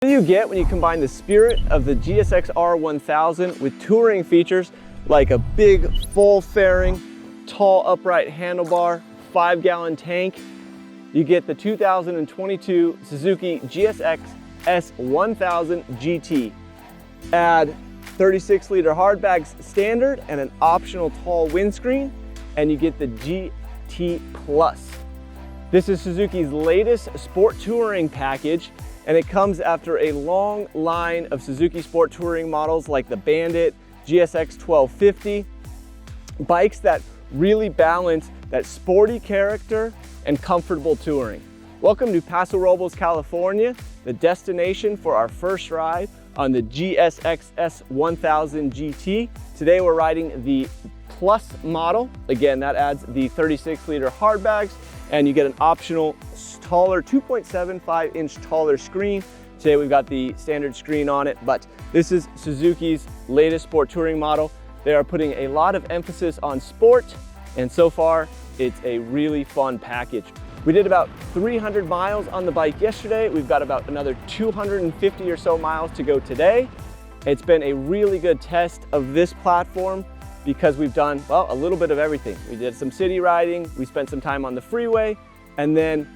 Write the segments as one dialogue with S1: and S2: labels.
S1: What do you get when you combine the spirit of the GSX-R1000 with touring features like a big full fairing, tall upright handlebar, 5-gallon tank? You get the 2022 Suzuki GSX-S1000GT. Add 36-liter hard bags standard and an optional tall windscreen, and you get the GT Plus. This is Suzuki's latest sport touring package, and it comes after a long line of Suzuki sport touring models like the Bandit, GSX-1250, bikes that really balance that sporty character and comfortable touring. Welcome to Paso Robles, California, the destination for our first ride on the GSX-S1000GT. Today we're riding the Plus model. Again, that adds the 36-liter hard bags, and you get an optional taller 2.75-inch taller screen. Today we've got the standard screen on it, but this is Suzuki's latest sport touring model. They are putting a lot of emphasis on sport, and so far it's a really fun package. We did about 300 miles on the bike yesterday. We've got about another 250 or so miles to go today. It's been a really good test of this platform because we've done, well, a little bit of everything. We did some city riding, we spent some time on the freeway, and then,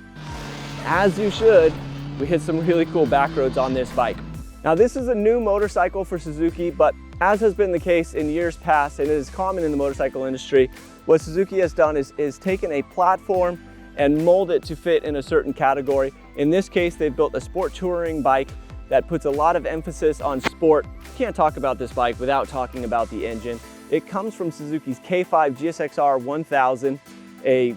S1: as you should, we hit some really cool back roads on this bike. Now, this is a new motorcycle for Suzuki, but as has been the case in years past, and it is common in the motorcycle industry, what Suzuki has done is taken a platform and mold it to fit in a certain category. In this case, they've built a sport touring bike that puts a lot of emphasis on sport. You can't talk about this bike without talking about the engine. It comes from Suzuki's K5 GSX-R1000, a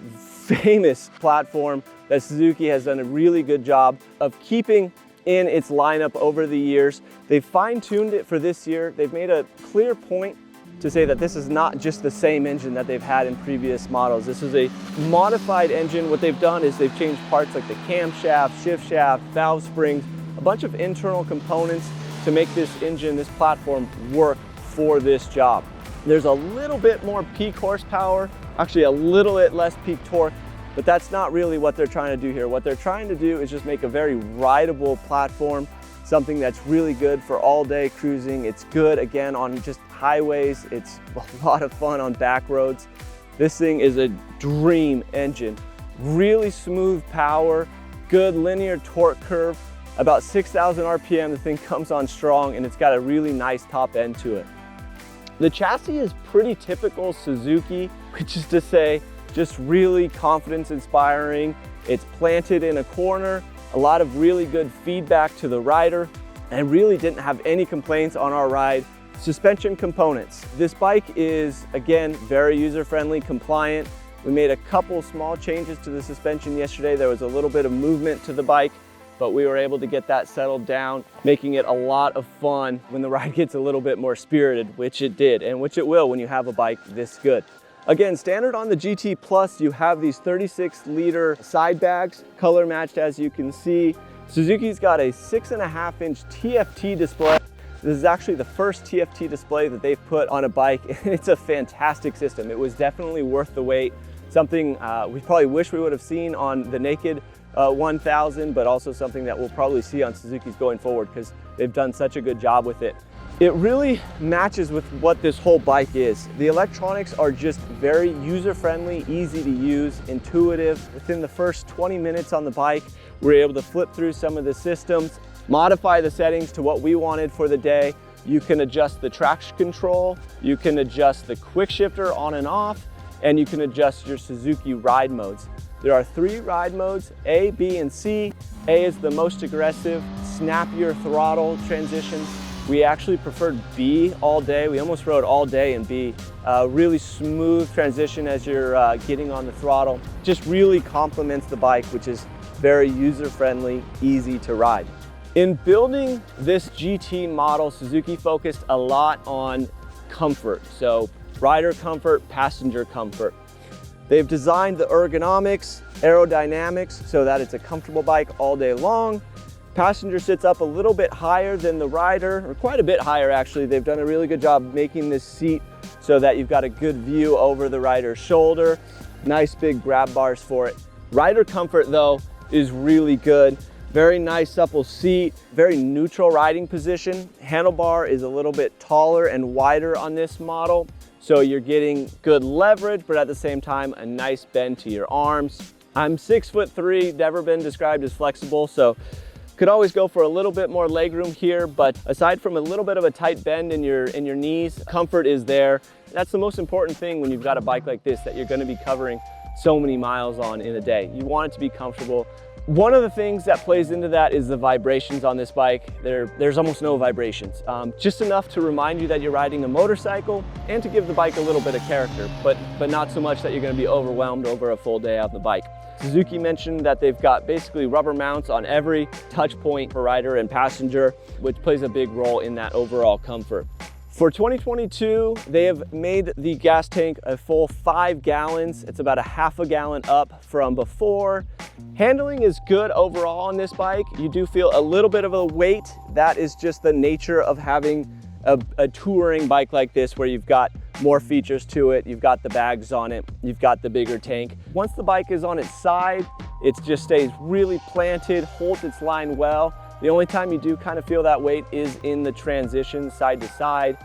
S1: famous platform that Suzuki has done a really good job of keeping in its lineup over the years. They've fine-tuned it for this year. They've made a clear point to say that this is not just the same engine that they've had in previous models. This is a modified engine. What they've done is they've changed parts like the camshaft, shift shaft, valve springs, a bunch of internal components to make this engine, this platform, work for this job. There's a little bit more peak horsepower, actually a little bit less peak torque, but that's not really what they're trying to do here. What they're trying to do is just make a very rideable platform, something that's really good for all day cruising. It's good, again, on just highways. It's a lot of fun on back roads. This thing is a dream engine. Really smooth power, good linear torque curve, about 6,000 RPM. The thing comes on strong, and it's got a really nice top end to it. The chassis is pretty typical Suzuki, which is to say, just really confidence inspiring. It's planted in a corner, a lot of really good feedback to the rider. I really didn't have any complaints on our ride. Suspension components. This bike is, again, very user-friendly, compliant. We made a couple small changes to the suspension yesterday. There was a little bit of movement to the bike, but we were able to get that settled down, making it a lot of fun when the ride gets a little bit more spirited, which it did, and which it will when you have a bike this good. Again, standard on the GT Plus, you have these 36-liter side bags, color matched as you can see. Suzuki's got a 6.5-inch TFT display. This is actually the first TFT display that they've put on a bike, and it's a fantastic system. It was definitely worth the wait. Something we probably wish we would have seen on the Naked 1000, but also something that we'll probably see on Suzuki's going forward because they've done such a good job with it. It really matches with what this whole bike is. The electronics are just very user-friendly, easy to use, intuitive. Within the first 20 minutes on the bike, we were able to flip through some of the systems, modify the settings to what we wanted for the day. You can adjust the traction control, you can adjust the quick shifter on and off, and you can adjust your Suzuki ride modes. There are 3 ride modes, A, B, and C. A is the most aggressive, snappier throttle transitions. We actually preferred B all day. We almost rode all day in B. Really smooth transition as you're getting on the throttle. Just really complements the bike, which is very user-friendly, easy to ride. In building this GT model, Suzuki focused a lot on comfort. So rider comfort, passenger comfort. They've designed the ergonomics, aerodynamics, so that it's a comfortable bike all day long. Passenger sits up a little bit higher than the rider, or quite a bit higher actually. They've done a really good job making this seat so that you've got a good view over the rider's shoulder. Nice big grab bars for it. Rider comfort though is really good. Very nice supple seat, very neutral riding position. Handlebar is a little bit taller and wider on this model, so you're getting good leverage, but at the same time, a nice bend to your arms. I'm 6'3", never been described as flexible, so could always go for a little bit more leg room here, but aside from a little bit of a tight bend in your knees, comfort is there. That's the most important thing when you've got a bike like this that you're gonna be covering so many miles on in a day. You want it to be comfortable. One of the things that plays into that is the vibrations on this bike. There's almost no vibrations. Just enough to remind you that you're riding a motorcycle and to give the bike a little bit of character, but not so much that you're gonna be overwhelmed over a full day on the bike. Suzuki mentioned that they've got basically rubber mounts on every touch point for rider and passenger, which plays a big role in that overall comfort. For 2022, they have made the gas tank a full 5 gallons. It's about a half a gallon up from before. Handling is good overall on this bike. You do feel a little bit of a weight. That is just the nature of having a touring bike like this, where you've got more features to it. You've got the bags on it. You've got the bigger tank. Once the bike is on its side, it just stays really planted, holds its line well. The only time you do kind of feel that weight is in the transition side to side.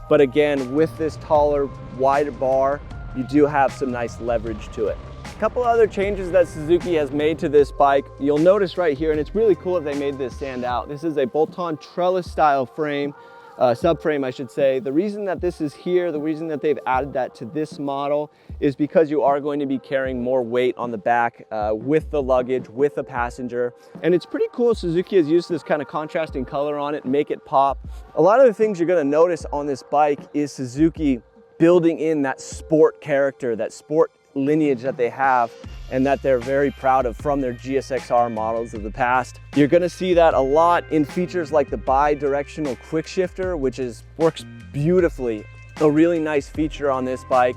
S1: But again, with this taller, wider bar, you do have some nice leverage to it. A couple other changes that Suzuki has made to this bike, you'll notice right here, and it's really cool that they made this stand out. This is a bolt-on trellis style frame, subframe I should say. The reason that this is here, the reason that they've added that to this model is because you are going to be carrying more weight on the back with the luggage, with the passenger. And it's pretty cool. Suzuki has used this kind of contrasting color on it, make it pop. A lot of the things you're gonna notice on this bike is Suzuki building in that sport character, that sport lineage that they have and that they're very proud of from their GSX-R models of the past. You're gonna see that a lot in features like the bi-directional quick shifter, which works beautifully. A really nice feature on this bike.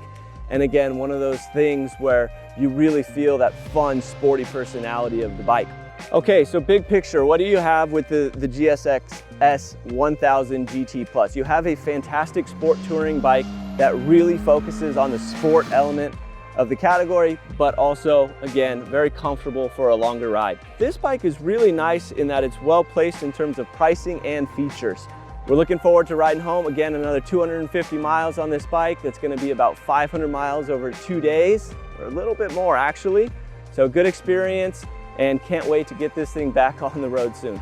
S1: And again, one of those things where you really feel that fun, sporty personality of the bike. Okay, so big picture, what do you have with the GSX-S1000GT Plus? You have a fantastic sport touring bike that really focuses on the sport element of the category, but also, again, very comfortable for a longer ride. This bike is really nice in that it's well placed in terms of pricing and features. We're looking forward to riding home. Again, another 250 miles on this bike. That's gonna be about 500 miles over 2 days, or a little bit more actually. So good experience, and can't wait to get this thing back on the road soon.